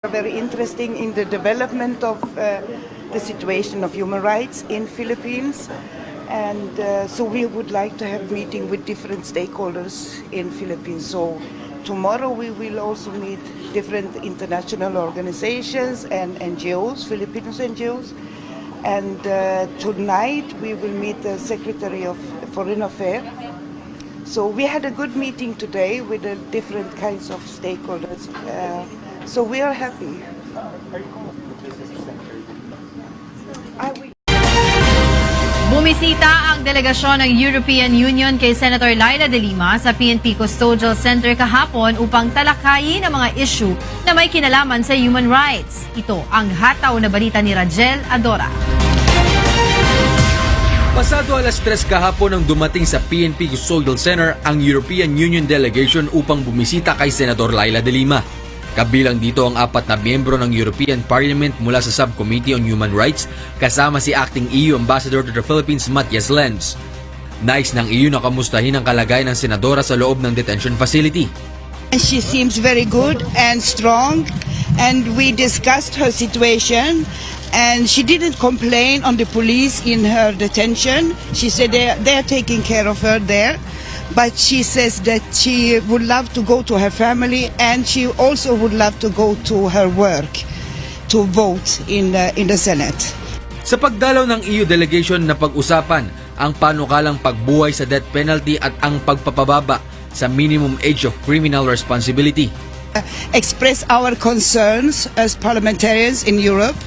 Very interesting in the development of the situation of human rights in Philippines, and so we would like to have meeting with different stakeholders in Philippines. So tomorrow we will also meet different international organizations and NGOs, Filipino NGOs, and tonight we will meet the Secretary of Foreign Affairs. So we had a good meeting today with the different kinds of stakeholders. So we are happy. Bumisita ang delegasyon ng European Union kay Senator Delima sa PNP Custodial Center kahapon upang talakayin ang mga issue na may kinalaman sa human rights. Ito ang hataw na balita ni Rajel Adora. Pasado alas 3 kahapon nang dumating sa PNP Custodial Center ang European Union delegation upang bumisita kay Senator Delima. Kabilang dito ang 4 na miyembro ng European Parliament mula sa Subcommittee on Human Rights, kasama si Acting EU Ambassador to the Philippines Matthias Lenz. Nais ng EU na kamustahin ang kalagayan ng senadora sa loob ng detention facility. She seems very good and strong, and we discussed her situation, and she didn't complain on the police in her detention. She said they're taking care of her there. But she says that she would love to go to her family, and she also would love to go to her work to vote in the Senate. Sa pagdalaw ng EU delegation na pag-usapan ang panukalang pagbuhay sa death penalty at ang pagpapababa sa minimum age of criminal responsibility. Express our concerns as parliamentarians in Europe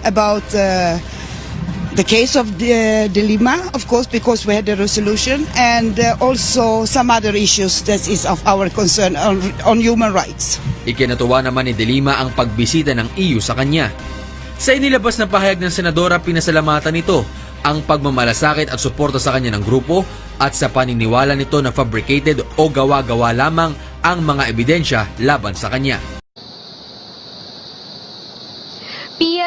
about the case of Delima, of course, because we had a resolution, and also some other issues that is of our concern on human rights. Ikinatuwa naman ni Delima ang pagbisita ng EU sa kanya. Sa inilabas na pahayag ng senadora, pinasalamatan nito ang pagmamalasakit at suporta sa kanya ng grupo at sa paniniwala nito na fabricated o gawa-gawa lamang ang mga ebidensya laban sa kanya.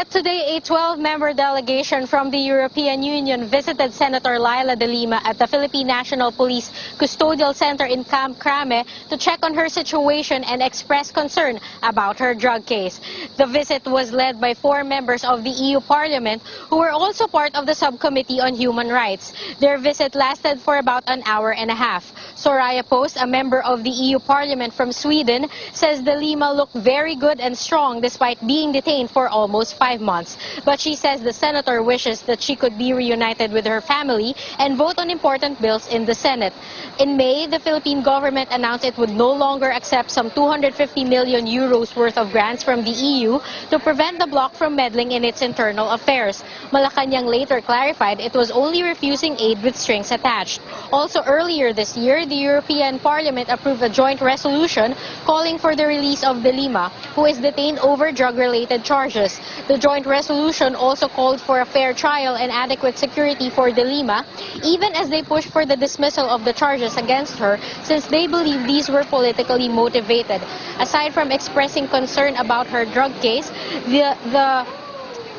Today, a 12-member delegation from the European Union visited Senator Delima at the Philippine National Police Custodial Center in Camp Crame to check on her situation and express concern about her drug case. The visit was led by 4 members of the EU Parliament who were also part of the Subcommittee on Human Rights. Their visit lasted for about an hour and a half. Soraya Post, a member of the EU Parliament from Sweden, says Delima looked very good and strong despite being detained for almost 5 months. But she says the senator wishes that she could be reunited with her family and vote on important bills in the Senate. In May, the Philippine government announced it would no longer accept some 250 million euros worth of grants from the EU to prevent the bloc from meddling in its internal affairs. Malacanang later clarified it was only refusing aid with strings attached. Also earlier this year, the European Parliament approved a joint resolution calling for the release of Delima, who is detained over drug-related charges. The joint resolution also called for a fair trial and adequate security for Delima, even as they pushed for the dismissal of the charges against her, since they believe these were politically motivated. Aside from expressing concern about her drug case, the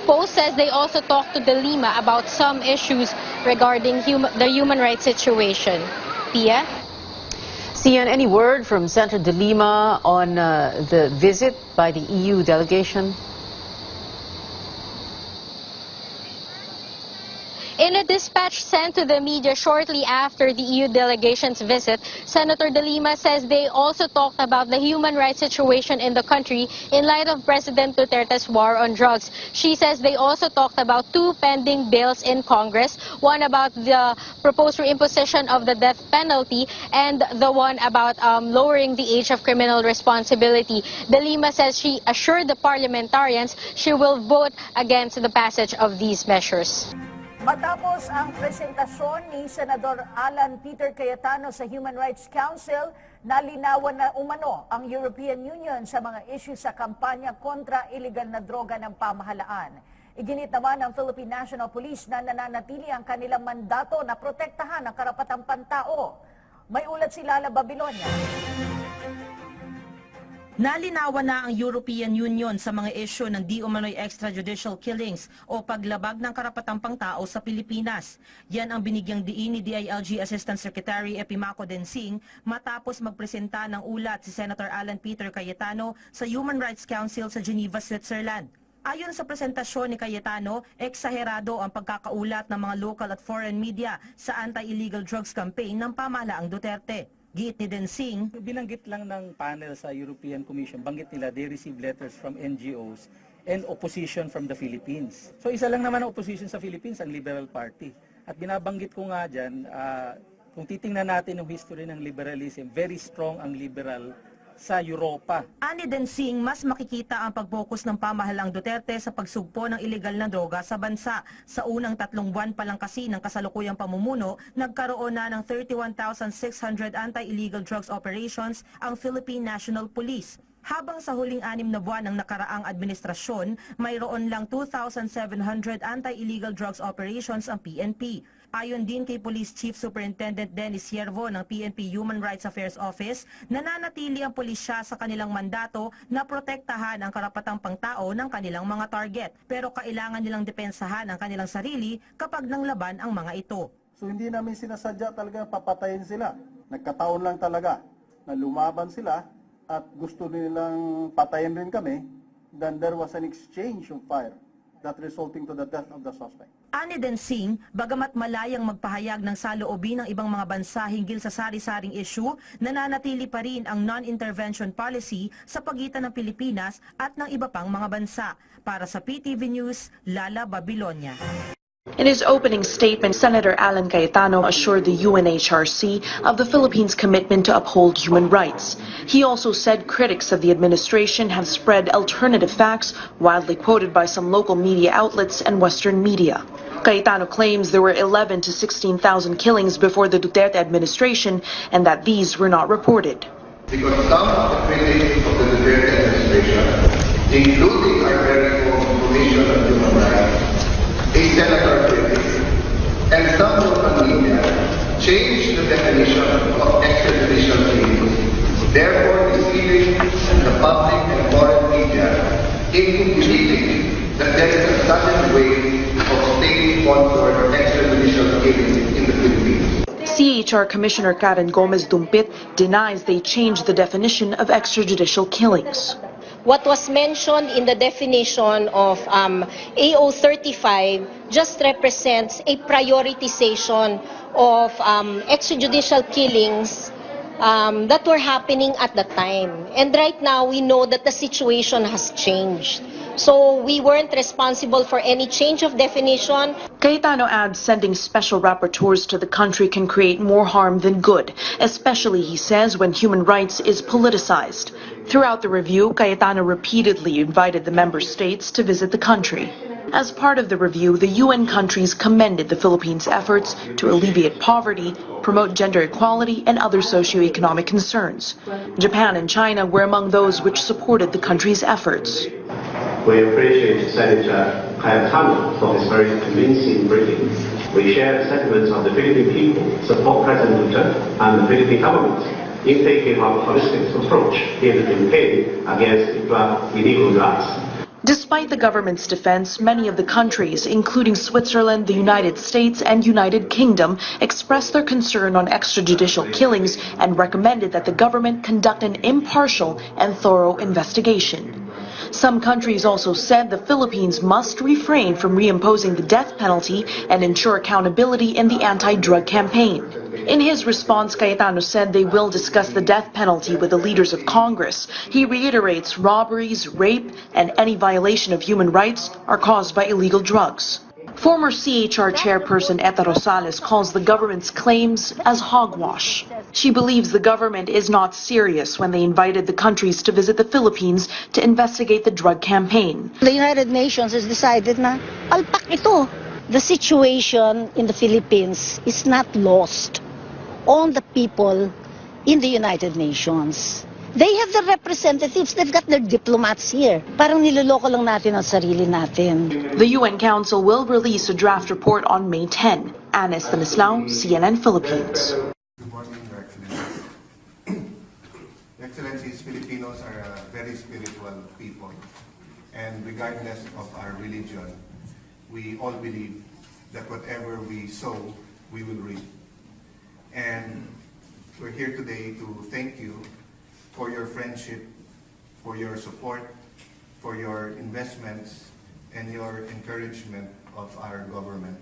Post says they also talked to Delima about some issues regarding the human rights situation. Pia? Sian, any word from Senator Delima on the visit by the EU delegation? In a dispatch sent to the media shortly after the EU delegation's visit, Senator Delima says they also talked about the human rights situation in the country in light of President Duterte's war on drugs. She says they also talked about 2 pending bills in Congress, one about the proposed reimposition of the death penalty and the one about lowering the age of criminal responsibility. Delima says she assured the parliamentarians she will vote against the passage of these measures. Matapos ang presentasyon ni Senador Alan Peter Cayetano sa Human Rights Council, nalinawan na umano ang European Union sa mga issue sa kampanya kontra iligal na droga ng pamahalaan. Iginit naman ng Philippine National Police na nananatili ang kanilang mandato na protektahan ang karapatang pantao. May ulat si Lala Babilonia. Nalinawan na ang European Union sa mga isyu ng di umano'y extrajudicial killings o paglabag ng karapatang pangtao sa Pilipinas. Yan ang binigyang diin ni DILG Assistant Secretary Epimaco Densing matapos magpresenta ng ulat si Senator Alan Peter Cayetano sa Human Rights Council sa Geneva, Switzerland. Ayon sa presentasyon ni Cayetano, eksaherado ang pagkakaulat ng mga local at foreign media sa anti-illegal drugs campaign ng pamahalaang Duterte. Giit ni Densing, binanggit lang ng panel sa European Commission, banggit nila they receive letters from NGOs and opposition from the Philippines. So isa lang naman ang opposition sa Philippines, ang Liberal Party. At binabanggit ko nga dyan, kung titingnan natin yung history ng liberalism, very strong ang liberal sa Europa. Ani Densing, mas makikita ang pag-focus ng pamahalang Duterte sa pagsugpo ng illegal na droga sa bansa. Sa unang 3 buwan pa lang kasi ng kasalukuyang pamumuno, nagkaroon na ng 31,600 anti-illegal drugs operations ang Philippine National Police. Habang sa huling 6 na buwan ng nakaraang administrasyon, mayroon lang 2,700 anti-illegal drugs operations ang PNP. Ayon din kay Police Chief Superintendent Dennis Siervo ng PNP Human Rights Affairs Office, nananatili ang pulisya sa kanilang mandato na protektahan ang karapatang pangtao ng kanilang mga target. Pero kailangan nilang depensahan ang kanilang sarili kapag nanglaban ang mga ito. So hindi namin sinasadya talaga papatayin sila. Nagkataon lang talaga na lumaban sila at gusto nilang patayin rin kami. Then there was an exchange of fire that resulting to the death of the suspect. Ani Densing, bagamat malayang magpahayag ng saloobin ng ibang mga bansa hinggil sa sari-saring issue, nananatili pa rin ang non-intervention policy sa pagitan ng Pilipinas at ng iba pang mga bansa. Para sa PTV News, Lala Babilonia. In his opening statement, Senator Alan Cayetano assured the UNHRC of the Philippines' commitment to uphold human rights. He also said critics of the administration have spread alternative facts, widely quoted by some local media outlets and Western media. Cayetano claims there were 11 to 16,000 killings before the Duterte administration and that these were not reported. Because some of the critics of the Duterte administration, including our very own Commission on Human Rights, a senator critics, and some local media changed the definition of extrajudicial killings, therefore deceiving the public and foreign media into believing that there is a sudden wave of state-sponsored extrajudicial killings in the Philippines. CHR Commissioner Karen Gomez Dumpit denies they changed the definition of extrajudicial killings. What was mentioned in the definition of AO35 just represents a prioritization of extrajudicial killings that were happening at the time. And right now, we know that the situation has changed. So we weren't responsible for any change of definition. Cayetano adds sending special rapporteurs to the country can create more harm than good, especially, he says, when human rights is politicized. Throughout the review, Cayetano repeatedly invited the member states to visit the country. As part of the review, the UN countries commended the Philippines' efforts to alleviate poverty, promote gender equality, and other socioeconomic concerns. Japan and China were among those which supported the country's efforts. We appreciate Senator Cayetano for his very convincing briefing. We share the sentiments of the Philippine people, support President Duterte and the Philippine government in taking a holistic approach in the campaign against illegal drugs. Despite the government's defense, many of the countries, including Switzerland, the United States, and United Kingdom, expressed their concern on extrajudicial killings and recommended that the government conduct an impartial and thorough investigation. Some countries also said the Philippines must refrain from reimposing the death penalty and ensure accountability in the anti-drug campaign. In his response, Cayetano said they will discuss the death penalty with the leaders of Congress. He reiterates robberies, rape, and any violation of human rights are caused by illegal drugs. Former CHR chairperson Eta Rosales calls the government's claims as hogwash. She believes the government is not serious when they invited the countries to visit the Philippines to investigate the drug campaign. The United Nations has decided na alpak ito. The situation in the Philippines is not lost on the people in the United Nations. They have their representatives, they've got their diplomats here. Parang niloloko lang natin ang sarili natin. The UN Council will release a draft report on May 10. Ana Stanislao, CNN Philippines. Good morning, Your Excellencies. Your Excellencies, Filipinos are very spiritual people. And regardless of our religion, we all believe that whatever we sow, we will reap. And we're here today to thank you for your friendship, for your support, for your investments, and your encouragement of our government.